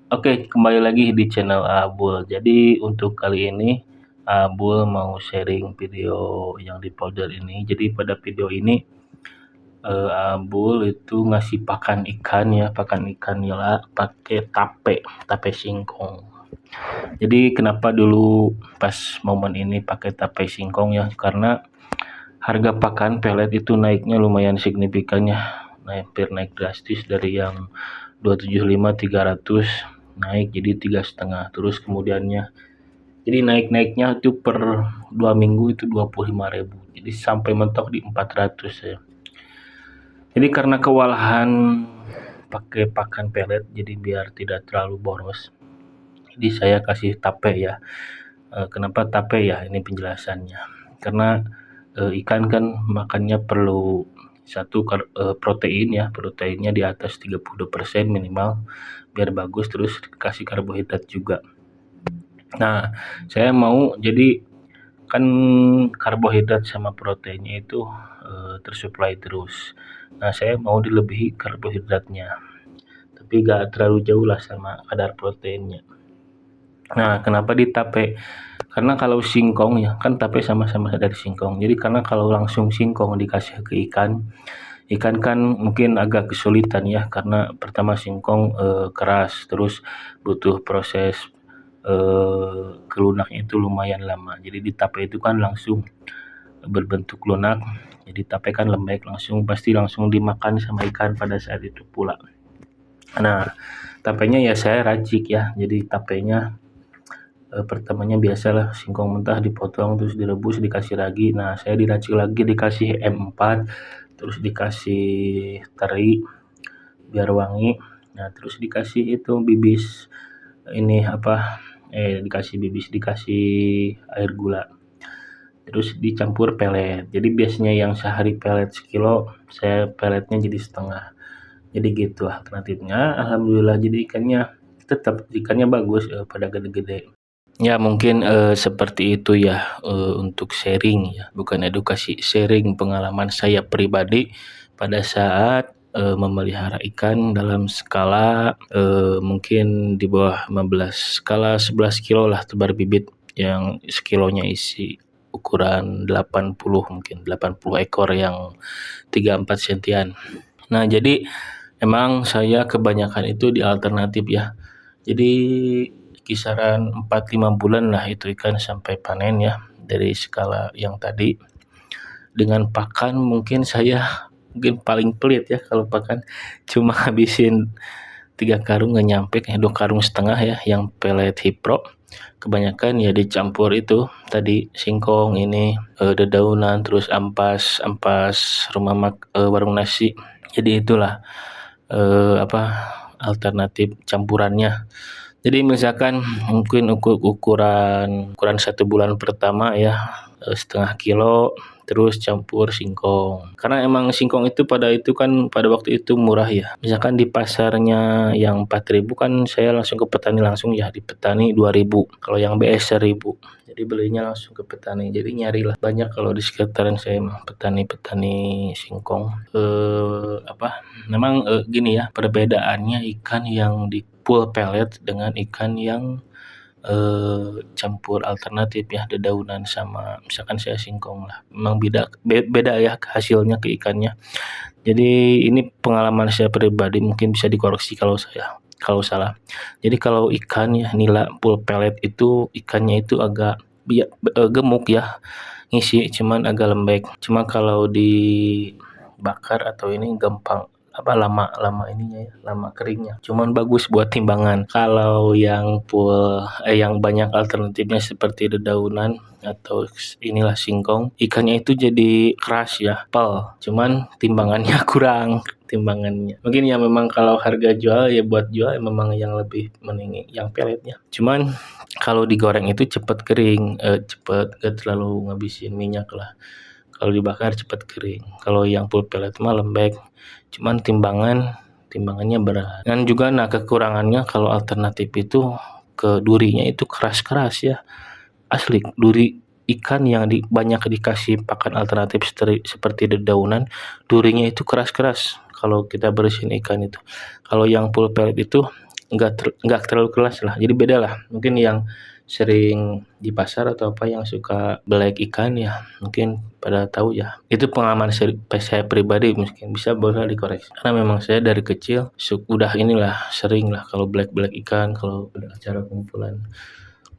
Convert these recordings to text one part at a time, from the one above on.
Oke, kembali lagi di channel Abul. Jadi untuk kali ini Abul mau sharing video yang di folder ini. Jadi pada video ini Abul itu ngasih pakan ikan ya, pakan ikan nila pakai tape singkong. Jadi kenapa dulu pas momen ini pakai tape singkong ya? Karena harga pakan pelet itu naiknya lumayan signifikan ya, hampir naik drastis dari yang 275 300 naik jadi 3,5. Terus kemudiannya jadi naiknya itu per 2 minggu itu 25.000, jadi sampai mentok di 400 ya. Jadi karena kewalahan pakai pakan pelet, jadi biar tidak terlalu boros, jadi saya kasih tape ya. Kenapa tape ya? Ini penjelasannya. Karena ikan kan makannya perlu protein ya, proteinnya di atas 30% minimal biar bagus, terus kasih karbohidrat juga. Nah, saya mau jadi kan karbohidrat sama proteinnya itu tersuplai terus. Nah, saya mau dilebihi karbohidratnya, tapi gak terlalu jauh lah sama kadar proteinnya. Nah, kenapa di tape? Karena kalau singkong ya, kan tape sama-sama dari singkong. Jadi karena kalau langsung singkong dikasih ke ikan kan mungkin agak kesulitan ya, karena pertama singkong keras, terus butuh proses kelunaknya itu lumayan lama. Jadi di tape itu kan langsung berbentuk lunak, jadi tape kan lembek, pasti langsung dimakan sama ikan pada saat itu pula. Nah, tapenya ya saya racik ya, jadi tapenya pertamanya biasalah singkong mentah dipotong terus direbus dikasih ragi. Nah, saya diracik lagi dikasih M4, terus dikasih teri biar wangi. Nah, terus dikasih itu bibis dikasih air gula, terus dicampur pelet. Jadi biasanya yang sehari pelet sekilo, saya peletnya jadi setengah. Jadi gitu alternatifnya. Alhamdulillah jadi ikannya bagus, pada gede-gede. Ya mungkin seperti itu ya, untuk sharing ya, bukan edukasi, sharing pengalaman saya pribadi pada saat memelihara ikan dalam skala mungkin di bawah 15, skala 11 kilo lah tebar bibit, yang sekilonya isi ukuran 80, mungkin 80 ekor yang 3-4 sentian. Nah, jadi emang saya kebanyakan itu di alternatif ya. Jadi kisaran 4-5 bulan lah itu ikan sampai panen ya, dari skala yang tadi. Dengan pakan mungkin saya paling pelit ya kalau pakan, cuma habisin 3 karung nggak nyampe, 2 karung setengah ya yang pelet hipro. Kebanyakan ya dicampur itu tadi singkong ini, dedaunan, terus ampas warung nasi. Jadi itulah alternatif campurannya. Jadi misalkan mungkin ukuran 1 bulan pertama ya, setengah kilo, terus campur singkong. Karena emang singkong itu pada waktu itu murah ya. Misalkan di pasarnya yang 4.000 kan saya langsung ke petani langsung ya, di petani 2.000. Kalau yang BS 1.000. Jadi belinya langsung ke petani. Jadi nyarilah banyak kalau di sekitaran saya mah petani-petani singkong. Memang gini ya, perbedaannya ikan yang di pool pellet dengan ikan yang campur alternatif ya, dedaunan sama misalkan saya singkong lah, memang beda ya hasilnya ke ikannya. Jadi ini pengalaman saya pribadi, mungkin bisa dikoreksi kalau salah. Jadi kalau ikan ya nila pool pellet itu ikannya itu agak gemuk ya, ngisi cuman agak lembek. Cuma kalau dibakar atau ini gampang lama ininya ya, lama keringnya. Cuman bagus buat timbangan. Kalau yang yang banyak alternatifnya seperti dedaunan atau inilah singkong, ikannya itu jadi keras ya, cuman timbangannya kurang timbangannya. Mungkin ya memang kalau harga jual ya buat jual memang yang lebih mending yang peletnya. Cuman kalau digoreng itu cepat kering, gak terlalu ngabisin minyak lah. Kalau dibakar cepat kering. Kalau yang full pellet mah lembek. Cuman timbangannya berat. Dan juga kekurangannya kalau alternatif itu ke durinya itu keras-keras ya. Asli duri ikan yang banyak dikasih pakan alternatif seperti dedaunan, durinya itu keras-keras kalau kita bersihin ikan itu. Kalau yang full pellet itu nggak terlalu keras lah. Jadi beda lah. Mungkin yang sering di pasar atau apa yang suka black ikan ya mungkin pada tahu ya. Itu pengalaman saya pribadi, mungkin bisa boleh dikoreksi. Karena memang saya dari kecil udah inilah sering lah kalau black ikan kalau ada acara kumpulan.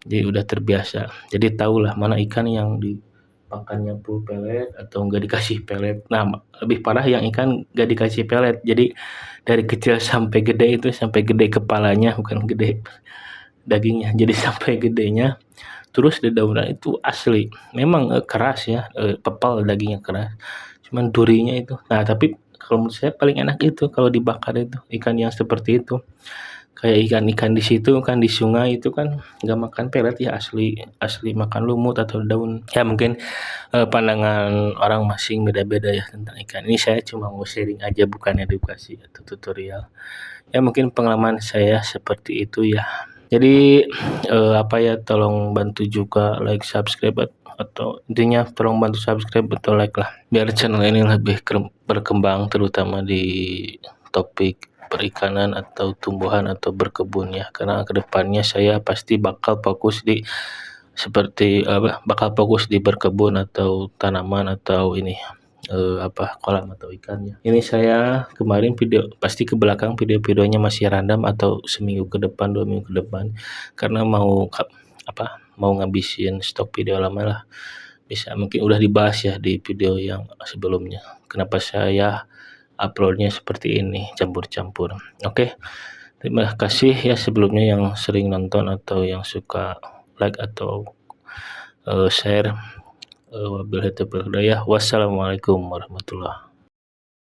Jadi udah terbiasa. Jadi tahulah mana ikan yang dipakannya full pelet atau enggak dikasih pelet. Nah, lebih parah yang ikan enggak dikasih pelet. Jadi dari kecil sampai gede itu sampai gede kepalanya, bukan gede dagingnya. Jadi sampai gedenya terus dedaunan itu asli. Memang keras ya, pepal dagingnya keras. Cuman durinya itu. Nah, tapi kalau menurut saya paling enak itu kalau dibakar itu ikan yang seperti itu. Kayak ikan-ikan di situ kan di sungai itu kan nggak makan pelet ya, asli asli makan lumut atau daun. Ya mungkin pandangan orang masing beda-beda ya tentang ikan. Ini saya cuma mau sharing aja, bukan edukasi atau tutorial. Ya mungkin pengalaman saya seperti itu ya. Jadi apa ya, tolong bantu juga like, subscribe atau intinya tolong bantu subscribe atau like lah biar channel ini lebih berkembang, terutama di topik perikanan atau tumbuhan atau berkebun ya, karena kedepannya saya pasti bakal fokus di berkebun atau tanaman atau ini kolam atau ikannya. Ini saya kemarin pasti ke belakang video-videonya masih random atau seminggu ke depan, 2 minggu ke depan, karena mau ngabisin stok video lama lah. Bisa mungkin udah dibahas ya di video yang sebelumnya. Kenapa saya uploadnya seperti ini, campur-campur. Oke. Terima kasih ya sebelumnya yang sering nonton atau yang suka like atau share. Wabillahi taufiq wal hidayah. Wassalamualaikum warahmatullahi